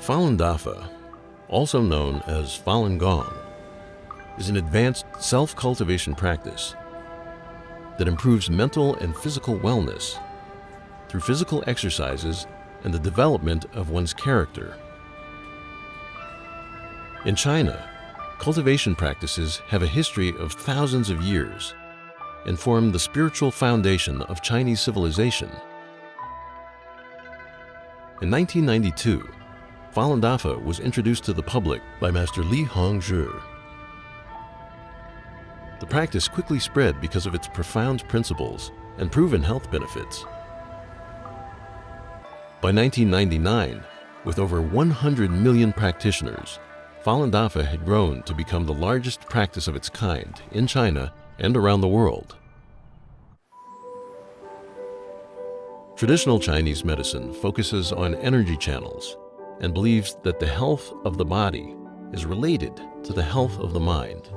Falun Dafa, also known as Falun Gong, is an advanced self-cultivation practice that improves mental and physical wellness through physical exercises and the development of one's character. In China, cultivation practices have a history of thousands of years and form the spiritual foundation of Chinese civilization. In 1992, Falun Dafa was introduced to the public by Master Li Hongzhi. The practice quickly spread because of its profound principles and proven health benefits. By 1999, with over 100 million practitioners, Falun Dafa had grown to become the largest practice of its kind in China and around the world. Traditional Chinese medicine focuses on energy channels and believes that the health of the body is related to the health of the mind.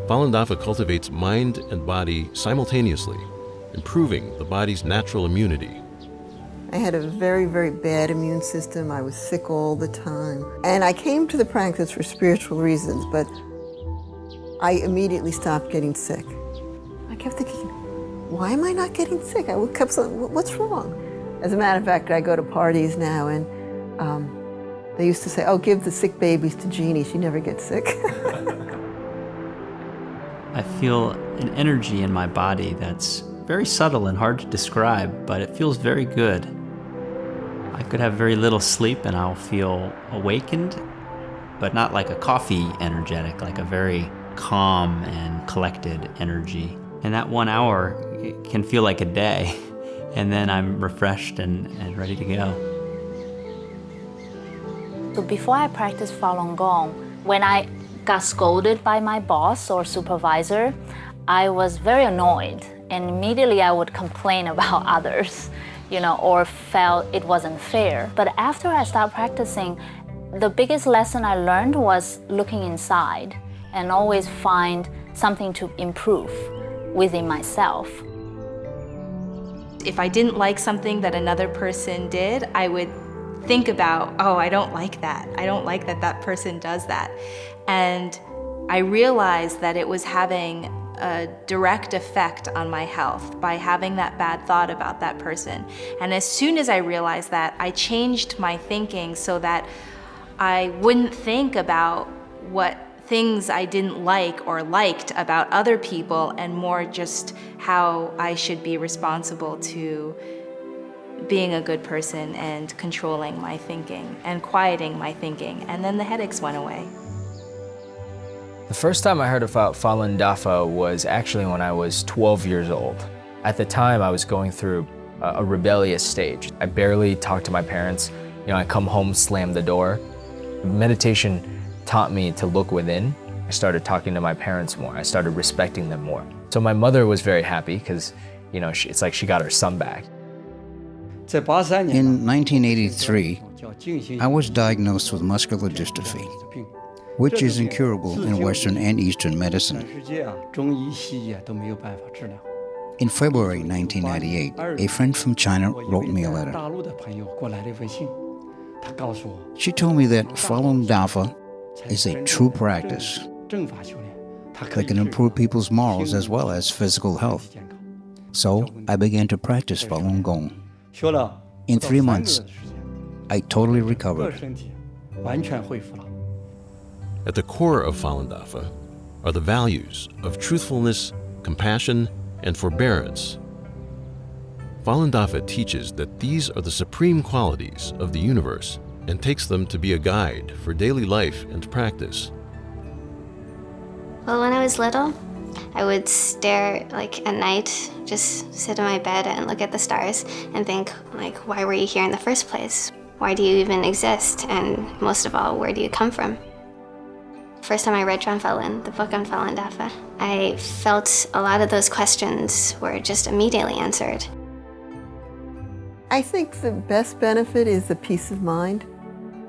Falun Dafa cultivates mind and body simultaneously, improving the body's natural immunity. I had a very, very bad immune system. I was sick all the time. And I came to the practice for spiritual reasons, but I immediately stopped getting sick. I kept thinking, why am I not getting sick? I kept saying, what's wrong? As a matter of fact, I go to parties now, and they used to say, oh, give the sick babies to Jeannie. She never gets sick. I feel an energy in my body that's very subtle and hard to describe, but it feels very good. I could have very little sleep and I'll feel awakened, but not like a coffee energetic, like a very calm and collected energy. And that 1 hour it can feel like a day, and then I'm refreshed and ready to go. So before I practiced Falun Gong, when I got scolded by my boss or supervisor, I was very annoyed, and immediately I would complain about others, or felt it wasn't fair. But after I started practicing, the biggest lesson I learned was looking inside and always find something to improve within myself. If I didn't like something that another person did, I would think about, oh, I don't like that. I don't like that that person does that. And I realized that it was having a direct effect on my health by having that bad thought about that person. And as soon as I realized that, I changed my thinking so that I wouldn't think about what things I didn't like or liked about other people, and more just how I should be responsible to being a good person and controlling my thinking and quieting my thinking. And then the headaches went away. The first time I heard about Falun Dafa was actually when I was 12 years old. At the time, I was going through a rebellious stage. I barely talked to my parents. I come home, slam the door. Meditation taught me to look within. I started talking to my parents more. I started respecting them more. So my mother was very happy because, it's like she got her son back. In 1983, I was diagnosed with muscular dystrophy, which is incurable in Western and Eastern medicine. In February 1998, a friend from China wrote me a letter. She told me that Falun Dafa is a true practice that can improve people's morals as well as physical health. So I began to practice Falun Gong. In 3 months, I totally recovered. At the core of Falun Dafa are the values of truthfulness, compassion, and forbearance. Falun Dafa teaches that these are the supreme qualities of the universe and takes them to be a guide for daily life and practice. Well, when I was little, I would stare at night, just sit in my bed and look at the stars and think, why were you here in the first place? Why do you even exist? And most of all, where do you come from? First time I read John Falun, the book on Falun Dafa, I felt a lot of those questions were just immediately answered. I think the best benefit is the peace of mind.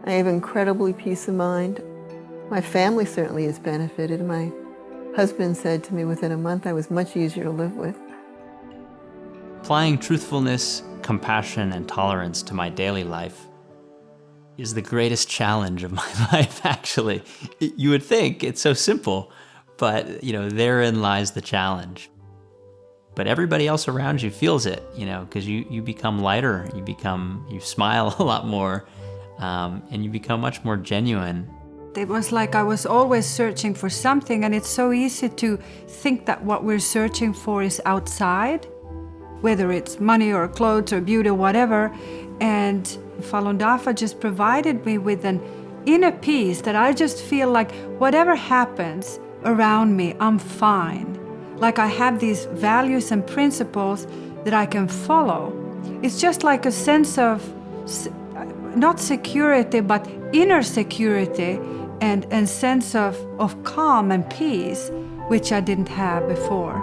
I have incredibly peace of mind. My family certainly has benefited. My husband said to me within a month I was much easier to live with. Applying truthfulness, compassion, and tolerance to my daily life is the greatest challenge of my life, actually. You would think it's so simple, but therein lies the challenge. But everybody else around you feels it, because you become lighter, you smile a lot more, and you become much more genuine. It was like I was always searching for something, and it's so easy to think that what we're searching for is outside, whether it's money or clothes or beauty or whatever. And Falun Dafa just provided me with an inner peace that I just feel like whatever happens around me, I'm fine. Like I have these values and principles that I can follow. It's just like a sense of, not security, but inner security and sense of calm and peace, which I didn't have before.